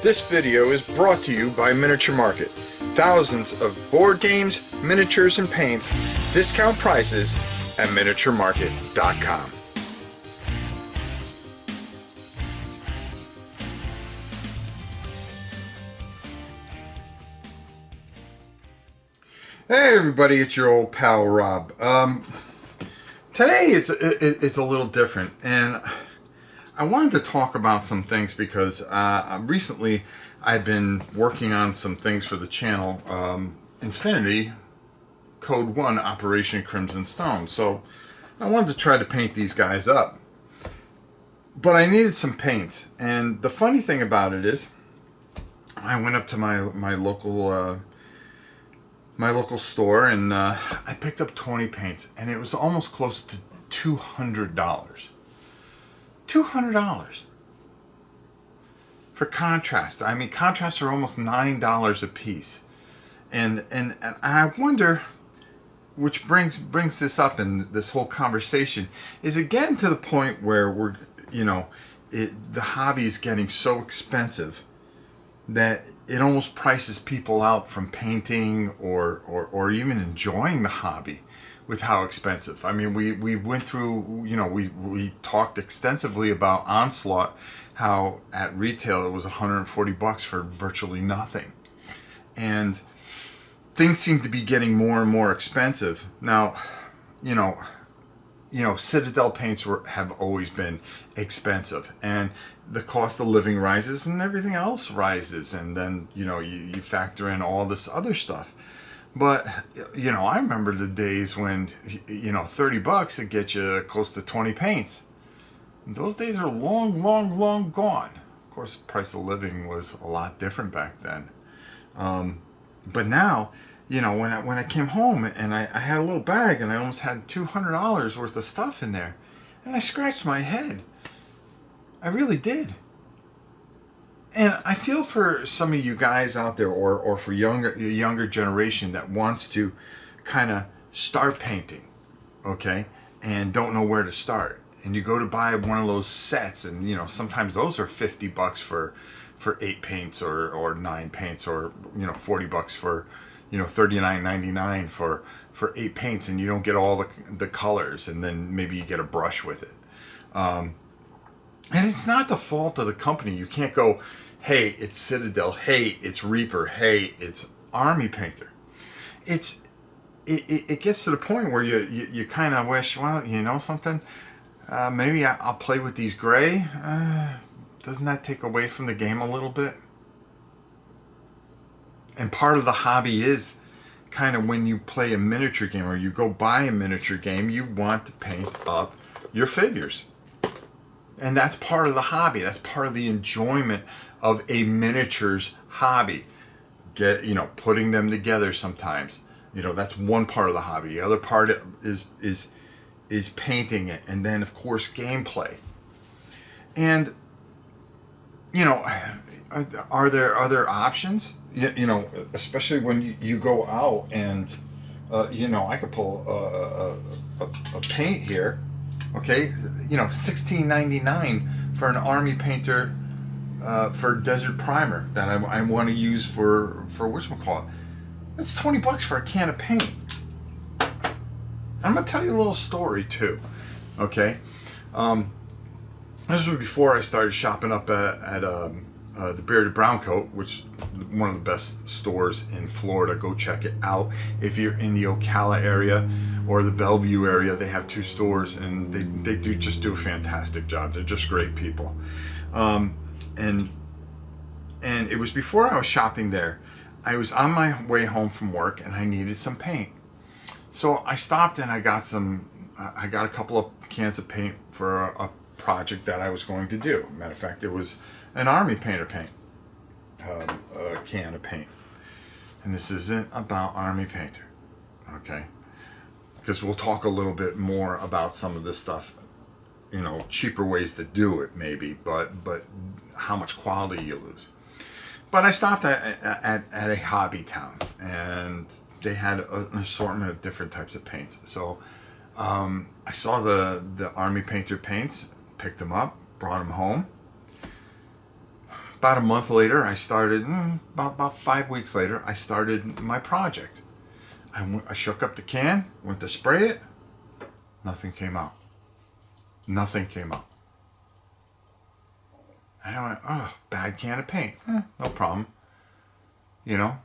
This video is brought to you by Miniature Market. Thousands of board games, miniatures, and paints, discount prices at miniaturemarket.com. Hey everybody, it's your old pal Rob. Today it's a little different, and I wanted to talk about some things because recently I've been working on some things for the channel. Infinity Code 1 Operation Crimson Stone. So I wanted to try to paint these guys up, but I needed some paint. And the funny thing about it is, I went up to my local store and I picked up 20 paints, and it was almost close to $200. $200 for contrast. I mean, contrasts are almost $9 a piece, and I wonder, which brings this up in this whole conversation, is it getting to the point where we're, the hobby is getting so expensive that it almost prices people out from painting or even enjoying the hobby with how expensive. I mean, we went through, we talked extensively about Onslaught, how at retail it was $140 for virtually nothing. And things seem to be getting more and more expensive. Now, Citadel paints have always been expensive, and the cost of living rises when everything else rises, and then you factor in all this other stuff. But I remember the days when $30 would get you close to 20 paints. Those days are long gone. Of course, the price of living was a lot different back then. But now, when I came home and I had a little bag and I almost had $200 worth of stuff in there, and I scratched my head. I really did. And I feel for some of you guys out there, or for younger generation that wants to kind of start painting, okay, and don't know where to start. And you go to buy one of those sets, and sometimes those are $50 for 8 paints or 9 paints, or $40 for $39.99 for 8 paints, and you don't get all the colors, and then maybe you get a brush with it. And it's not the fault of the company. You can't go, hey, it's Citadel, hey, it's Reaper, hey, it's Army Painter. It gets to the point where you kind of wish, well, something, maybe I'll play with these gray. Doesn't that take away from the game a little bit? And part of the hobby is kind of when you play a miniature game or you go buy a miniature game, you want to paint up your figures. And that's part of the hobby. That's part of the enjoyment of a miniatures hobby. Putting them together sometimes. That's one part of the hobby. The other part is painting it, and then of course gameplay. And are there other options? Especially when you go out and I could pull a paint here. Okay, $16.99 for an Army Painter for Desert Primer that I want to use for whatchamacallit. That's $20 for a can of paint. I'm gonna tell you a little story too. Okay, this was before I started shopping up at the Bearded Brown Coat, which is one of the best stores in Florida. Go check it out if you're in the Ocala area or the Bellevue area. They have 2 stores, and they do a fantastic job. They're just great people. And it was before I was shopping there. I was on my way home from work and I needed some paint. So I stopped and I got a couple of cans of paint for a project that I was going to do. Matter of fact, it was an Army Painter paint, a can of paint. And this isn't about Army Painter, okay? Because we'll talk a little bit more about some of this stuff, cheaper ways to do it maybe, but how much quality you lose. But I stopped at a hobby town, and they had an assortment of different types of paints. So I saw the Army Painter paints, picked them up, brought them home. about a month later, I started, about 5 weeks later, I started my project. I shook up the can, went to spray it, nothing came out. Nothing came out. And I went, oh, bad can of paint. No problem. You know,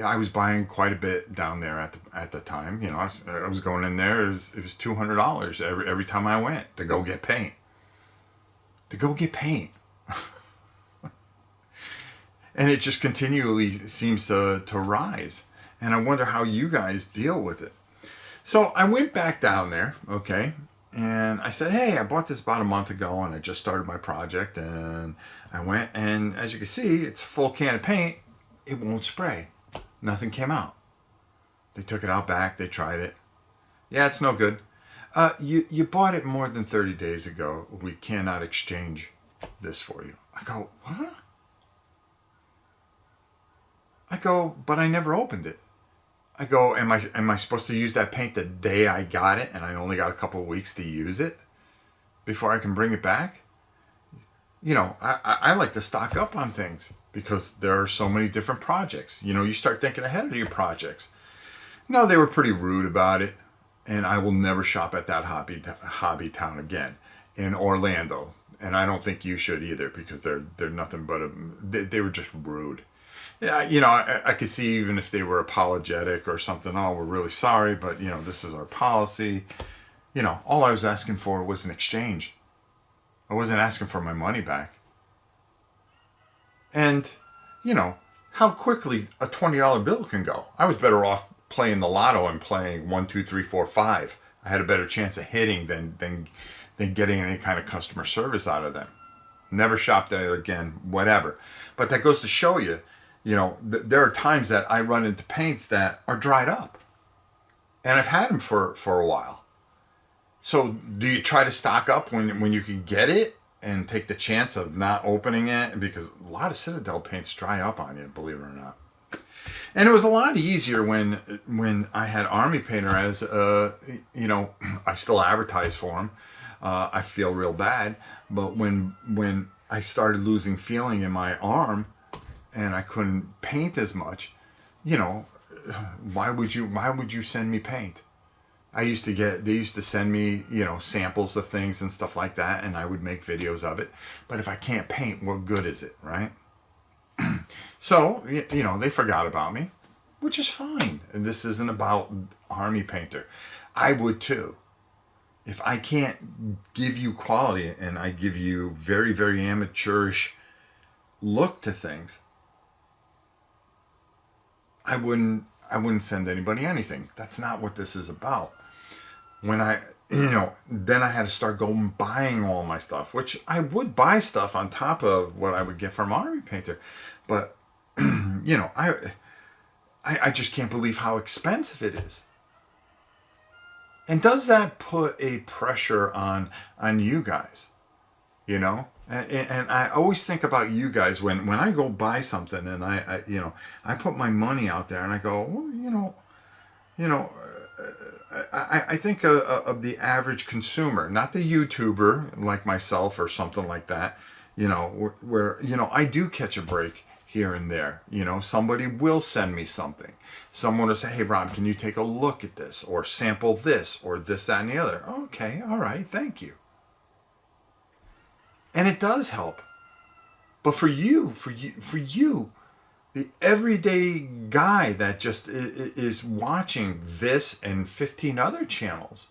I was buying quite a bit down there at the time. You know, I was going in there. It was $200 every time I went to go get paint. To go get paint. And it just continually seems to rise. And I wonder how you guys deal with it. So I went back down there, okay, and I said, hey, I bought this about a month ago, and I just started my project, and I went, and as you can see, it's a full can of paint. It won't spray. Nothing came out. They took it out back. They tried it. Yeah, it's no good. You bought it more than 30 days ago. We cannot exchange this for you. I go, what? I go, but I never opened it. I go, am I supposed to use that paint the day I got it, and I only got a couple of weeks to use it before I can bring it back? You know, I like to stock up on things because there are so many different projects. You know, you start thinking ahead of your projects. No, they were pretty rude about it, and I will never shop at that hobby town again in Orlando. And I don't think you should either, because they're nothing but they were just rude. Yeah, you know, I could see even if they were apologetic or something. Oh, we're really sorry, but you know, this is our policy. You know, all I was asking for was an exchange. I wasn't asking for my money back. And, you know, how quickly a $20 bill can go. I was better off playing the lotto and playing 1, 2, 3, 4, 5. I had a better chance of hitting than getting any kind of customer service out of them. Never shop there again, whatever. But that goes to show you, you know, there are times that I run into paints that are dried up. And I've had them for a while. So do you try to stock up when you can get it and take the chance of not opening it? Because a lot of Citadel paints dry up on you, believe it or not. And it was a lot easier when I had Army Painter as, you know, I still advertise for him. I feel real bad. But when I started losing feeling in my arm, and I couldn't paint as much, you know, why would you send me paint? They used to send me, you know, samples of things and stuff like that, and I would make videos of it. But if I can't paint, what good is it, right? So, you know, they forgot about me, which is fine. And this isn't about Army Painter. I would too. If I can't give you quality and I give you very, very amateurish look to things, I wouldn't send anybody anything. That's not what this is about. When then I had to start going buying all my stuff, which I would buy stuff on top of what I would get from Army Painter. But, you know, I just can't believe how expensive it is. And does that put a pressure on you guys? You know? And I always think about you guys when I go buy something and I put my money out there and I go, well, I think of the average consumer, not the YouTuber like myself or something like that, you know, where I do catch a break here and there. You know, somebody will send me something. Someone will say, hey, Rob, can you take a look at this or sample this or this, that, and the other? Okay, all right, thank you. And it does help. But for you, the everyday guy that just is watching this and 15 other channels,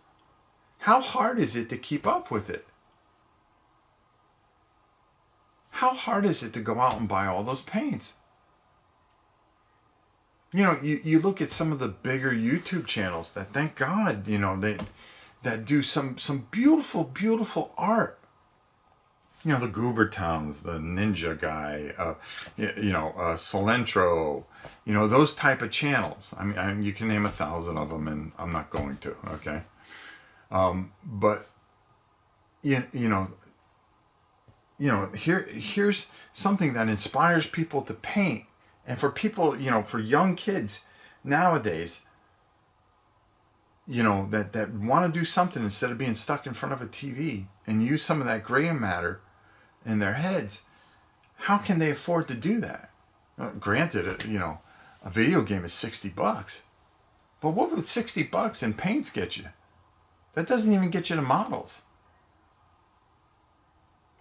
how hard is it to keep up with it? How hard is it to go out and buy all those paints? You know, you look at some of the bigger YouTube channels that, thank God, you know, that do some beautiful, beautiful art. You know, the Goober Towns, the Ninja Guy, Cilantro, you know, those type of channels. I mean, you can name 1,000 of them, and I'm not going to, okay? But, here's something that inspires people to paint. And for people, you know, for young kids nowadays, you know, that want to do something instead of being stuck in front of a TV and use some of that gray matter in their heads, How can they afford to do that? Granted, a video game is $60, but what would $60 in paints get you? That doesn't even get you the models.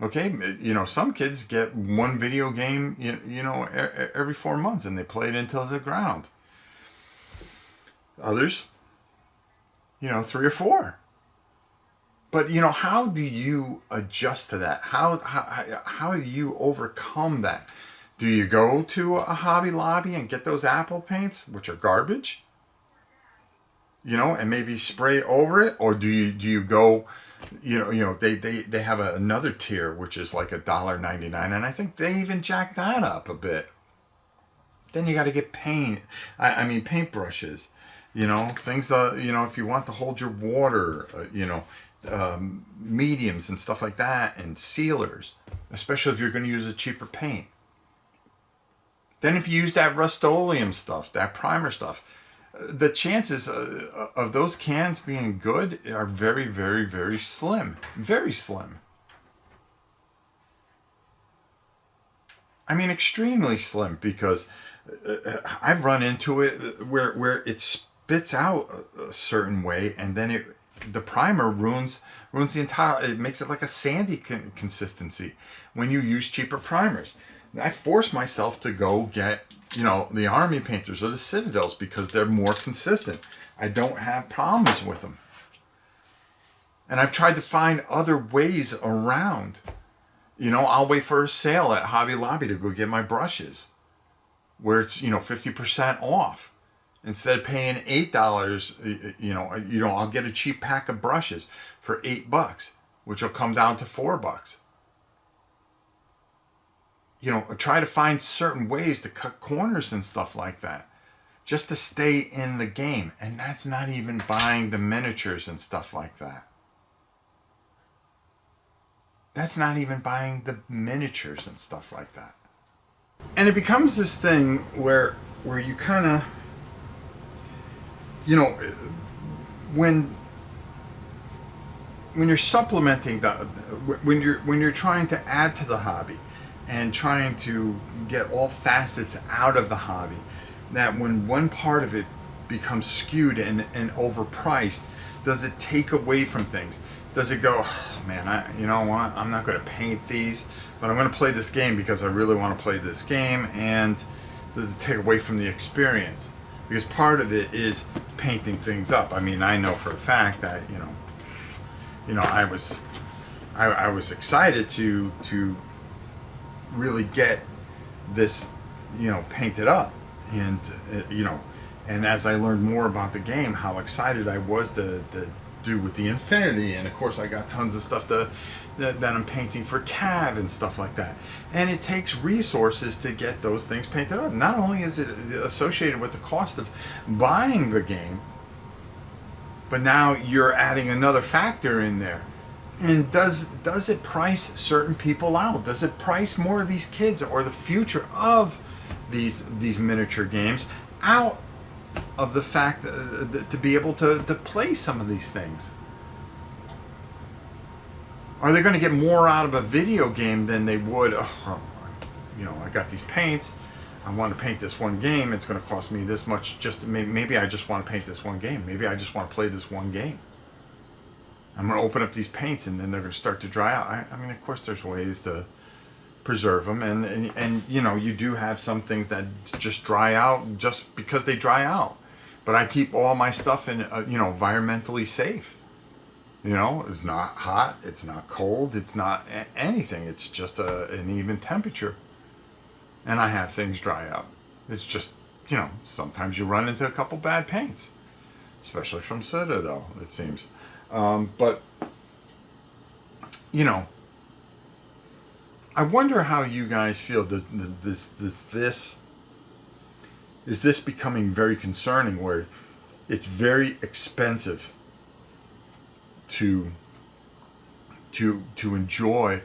Okay, some kids get one video game, every 4 months, and they play it into the ground. Others, 3 or 4. But how do you adjust to that? How do you overcome that? Do you go to a Hobby Lobby and get those Apple paints, which are garbage? And maybe spray over it, or do you go? They have another tier which is like $1.99, and I think they even jack that up a bit. Then you got to get paint. I mean paintbrushes. Things that if you want to hold your water. Mediums and stuff like that, and sealers, especially if you're going to use a cheaper paint. Then if you use that Rust-Oleum stuff, that primer stuff, the chances of those cans being good are very, very, very slim. Very slim. I mean, extremely slim, because I've run into it where it spits out a certain way, and then the primer ruins the entire. It makes it like a sandy consistency when you use cheaper primers. I force myself to go get the Army Painters or the Citadels because they're more consistent. I don't have problems with them, and I've tried to find other ways around. I'll wait for a sale at Hobby Lobby to go get my brushes, where it's 50% off. Instead of paying $8, I'll get a cheap pack of brushes for $8, which will come down to $4. Try to find certain ways to cut corners and stuff like that, just to stay in the game. And that's not even buying the miniatures and stuff like that. That's not even buying the miniatures and stuff like that. And it becomes this thing where you kind of, when you're supplementing when you're trying to add to the hobby and trying to get all facets out of the hobby, that when one part of it becomes skewed and overpriced, does it take away from things? Does it go, oh, man, you know what? I'm not going to paint these, but I'm going to play this game because I really want to play this game, and does it take away from the experience? Because part of it is painting things up. I mean, I know for a fact that I was excited to really get this painted up, and and as I learned more about the game, how excited I was to do with the Infinity, and of course I got tons of stuff that I'm painting for Cav and stuff like that. And it takes resources to get those things painted up. Not only is it associated with the cost of buying the game, but now you're adding another factor in there. And does it price certain people out? Does it price more of these kids or the future of these miniature games out of the fact to be able to play some of these things? Are they going to get more out of a video game than they would? I got these paints. I want to paint this one game. It's going to cost me this much. Maybe I just want to paint this one game. Maybe I just want to play this one game. I'm going to open up these paints, and then they're going to start to dry out. I mean, of course, there's ways to preserve them, and you do have some things that just dry out just because they dry out. But I keep all my stuff in environmentally safe. It's not hot, it's not cold, it's not anything. It's just an even temperature, and I have things dry out. It's just sometimes you run into a couple bad paints, especially from Citadel, it seems. But I wonder how you guys feel. Is this becoming very concerning, where it's very expensive to enjoy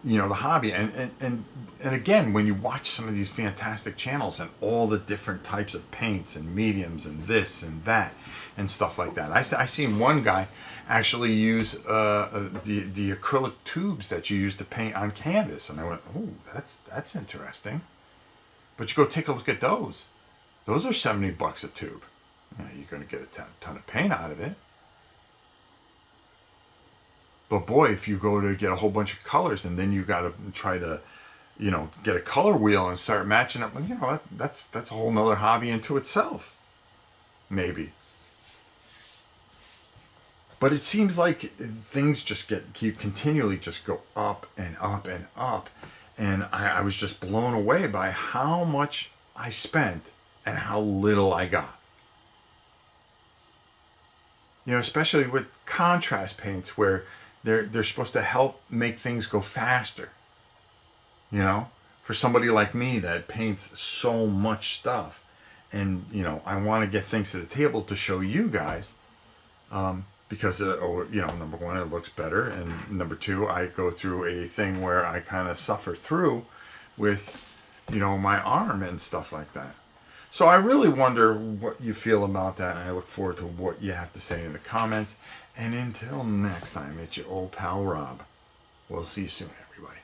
the hobby. And again, when you watch some of these fantastic channels and all the different types of paints and mediums and this and that and stuff like that, I seen one guy actually use the acrylic tubes that you use to paint on canvas, and I went, oh, that's interesting. But you go take a look at those. Those are $70 a tube. You're going to get a ton of paint out of it. But boy, if you go to get a whole bunch of colors and then you got to try to, get a color wheel and start matching up, that's a whole nother hobby into itself. Maybe. But it seems like things just keep continually just go up and up and up. And I was just blown away by how much I spent and how little I got. Especially with contrast paints where they're supposed to help make things go faster. For somebody like me that paints so much stuff, and I want to get things to the table to show you guys, because number one, it looks better, and number two, I go through a thing where I kind of suffer through with my arm and stuff like that. So I really wonder what you feel about that, and I look forward to what you have to say in the comments. And until next time, it's your old pal Rob. We'll see you soon, everybody.